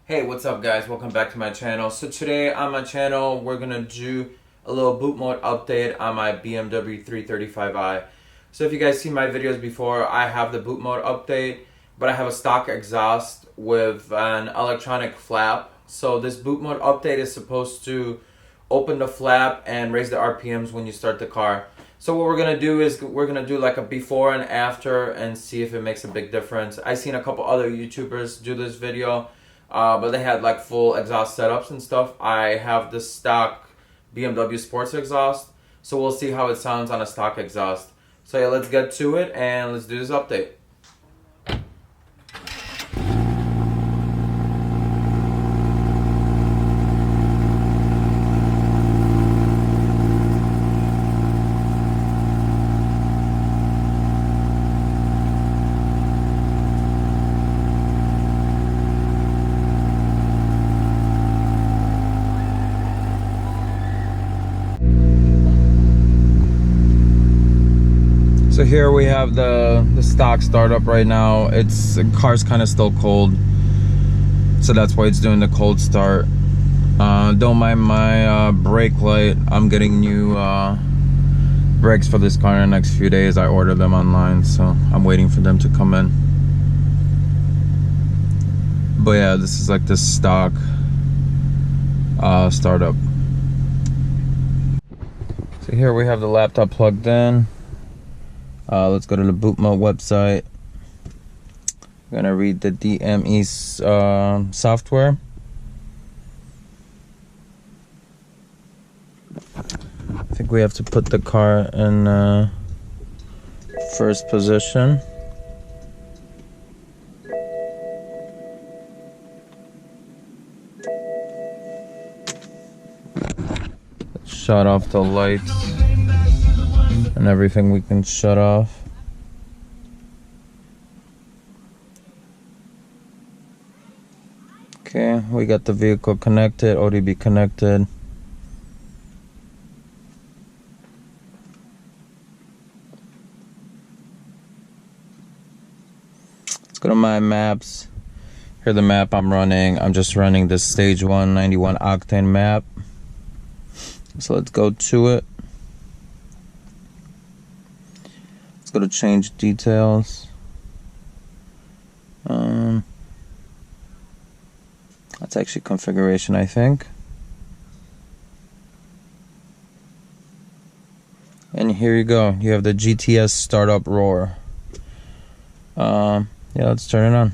Hey, what's up guys? Welcome back to my channel. So today on my channel, we're gonna do a little boot mode update on my BMW 335i. So if you guys seen my videos before, I have the boot mode update, but I have a stock exhaust with an electronic flap. So this boot mode update is supposed to open the flap and raise the RPMs when you start the car. So what we're gonna do is we're gonna do like a before and after and see if it makes a big difference. I've seen a couple other YouTubers do this video. But they had like full exhaust setups and stuff. I have the stock BMW sports exhaust, so we'll see how it sounds on a stock exhaust. So yeah, let's get to it and let's do this update. So here we have the stock startup right now. The car's kind of still cold, so that's why it's doing the cold start. Don't mind my brake light. I'm getting new brakes for this car in the next few days. I ordered them online, so I'm waiting for them to come in. But yeah, this is like the stock startup. So here we have the laptop plugged in. Let's go to the Bootmod website. I'm gonna read the DME software. I think we have to put the car in first position. Let's shut off the lights and everything we can shut off. Okay, we got the vehicle connected, ODB connected. Let's go to my maps. Here's the map I'm running. I'm just running the stage 191 octane map. So let's go to it. Go to change details. That's actually configuration, I think. And here you go. You have the GTS startup roar. Yeah, let's turn it on.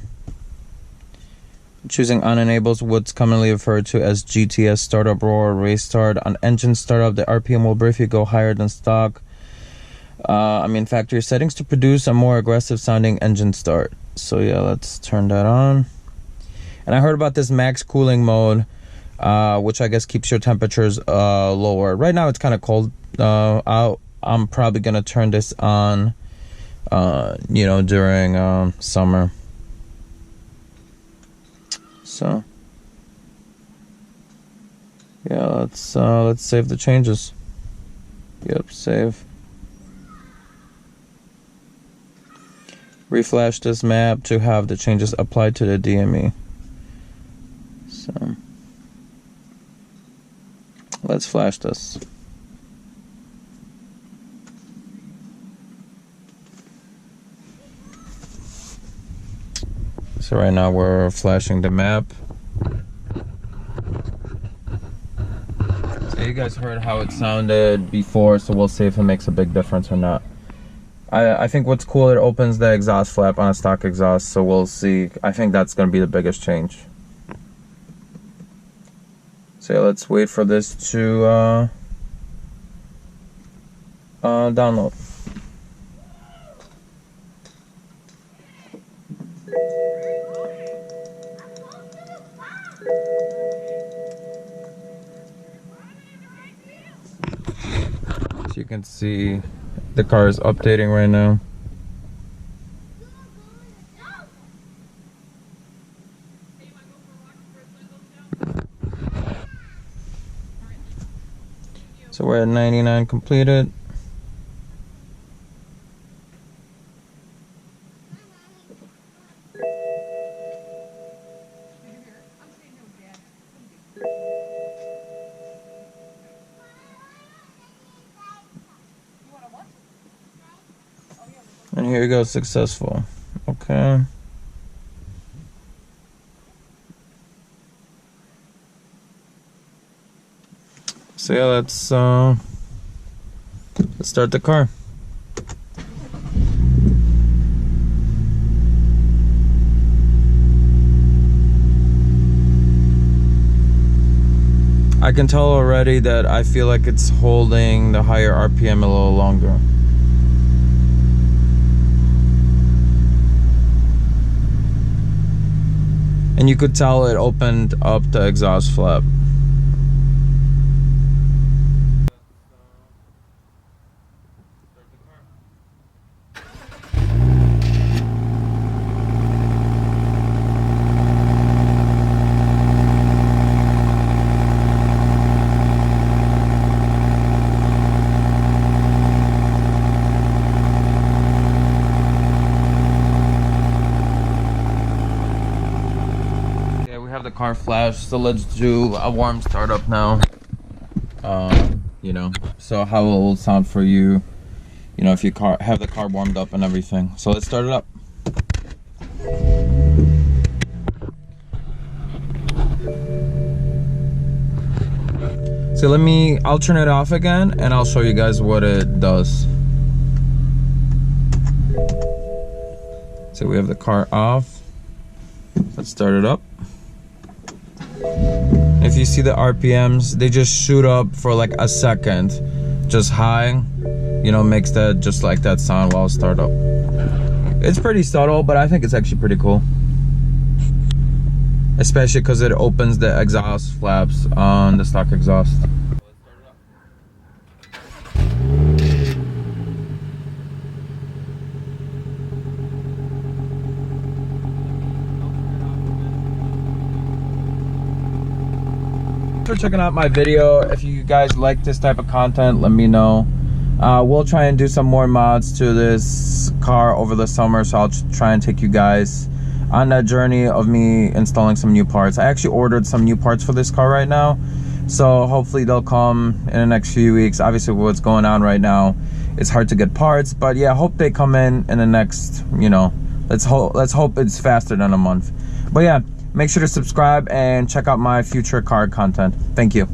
Choosing on enables what's commonly referred to as GTS startup roar race start. On engine startup, the RPM will briefly go higher than stock. Factory settings to produce a more aggressive sounding engine start. So yeah, let's turn that on. And I heard about this max cooling mode, which I guess keeps your temperatures lower. Right now it's kind of cold out. I'm probably gonna turn this on during summer. So yeah, let's save the changes. Yep, save. Reflash this map to have the changes applied to the DME. So let's flash this. So right now we're flashing the map. So you guys heard how it sounded before, so we'll see if it makes a big difference or not. I think what's cool, it opens the exhaust flap on a stock exhaust, so we'll see. I think that's going to be the biggest change. So yeah, let's wait for this to download. So you can see the car is updating right now. So we're at 99 completed. here you go, successful. Okay. So yeah, let's start the car. I can tell already that I feel like it's holding the higher RPM a little longer. And you could tell it opened up the exhaust flap. The car flashed, so let's do a warm startup now. You know, so how it will sound for you, you know, if you have the car warmed up and everything. So let's start it up. So I'll turn it off again and I'll show you guys what it does. So we have the car off. Let's start it up. If you see the RPMs, they just shoot up for like a second, just high, you know, makes that just like that sound while start up. It's pretty subtle, but I think it's actually pretty cool, especially because it opens the exhaust flaps on the stock exhaust. For checking out my video. If you guys like this type of content, let me know. We'll try and do some more mods to this car over the summer, so I'll try and take you guys on that journey of me installing some new parts. I actually ordered some new parts for this car right now, so hopefully they'll come in the next few weeks. Obviously with what's going on right now, it's hard to get parts, but yeah, I hope they come in the next, you know, let's hope it's faster than a month. But yeah, make sure to subscribe and check out my future car content. Thank you.